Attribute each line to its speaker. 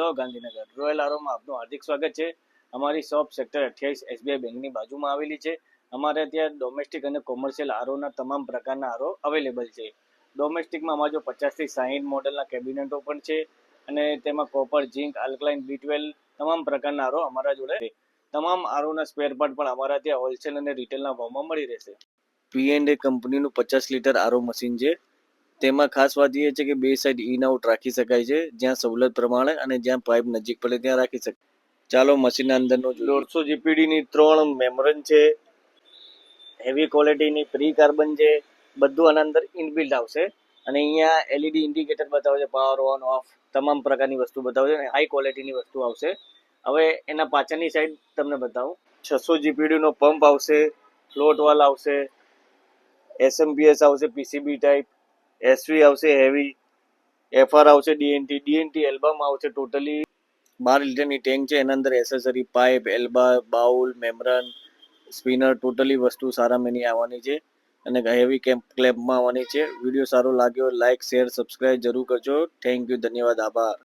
Speaker 1: Hello Gandhinagar royal આરોમાં આપનું હાર્દિક સ્વાગત છે. અમારી શોપ સેક્ટર 28 એસબીઆઈ બેંકની બાજુમાં આવેલી છે. અમારે ત્યાં ડોમેસ્ટિક અને કોમર્શિયલ આરોના તમામ પ્રકારના આરો અવેલેબલ છે. ડોમેસ્ટિકમાં અમારા જો 50 થી 60 મોડેલના કેબિનેટો પણ છે અને તેમાં કોપર, ઝિંક, આલ્કલાઇન, B12 તમામ પ્રકારના આરો અમારા જોડે છે. તમામ આરોના સ્પેર પાર્ટ પણ અમારા ત્યાં હોલસેલ અને રિટેલના ભાવમાં મળી રહેશે. P&A કંપનીનું 50 લીટર આરો મશીન છે. તેમાં ખાસ વાત એ છે કે બે સાઈડ ઇન આઉટ રાખી શકાય છે, જ્યાં સવલત પ્રમાણે અને જ્યાં પાઇપ નજીક પડે ત્યાં રાખી શકાય. ચાલો મશીનના અંદરનું જોઈએ. 150 જીપીડીની 3 મેમરન છે, હેવી ક્વોલિટીની પ્રી કાર્બન છે, બધું આના અંદર ઇનબિલ્ટ આવશે. અને અહીંયા એલઈડી ઇન્ડિકેટર બતાવે છે, પાવર ઓન ઓફ તમામ પ્રકારની વસ્તુ બતાવે છે અને હાઈ ક્વોલિટીની વસ્તુ આવશે. હવે એના પાછળની સાઈડ તમને બતાવું. 600 જીપીડીનો પંપ આવશે, ફ્લોટ વાલ આવશે, એસએમપીએસ આવશે, પીસીબી ટાઈપ, એસવી આવશે હેવી, એફઆર આવશે, ડીએનટી એલ્બમ આવશે. ટોટલી 12 લીટરની ટેન્ક છે. એના અંદર accessory pipe, elbow, bowl, membrane, spinner totally વસ્તુ સારા મેની આવવાની છે અને હેવી ક્લેમ્પમાં આવવાની છે. વિડીયો સારો લાગ્યો લાઇક, શેર, સબસ્ક્રાઇબ જરૂર કરજો. થેન્ક યુ, ધન્યવાદ, આભાર.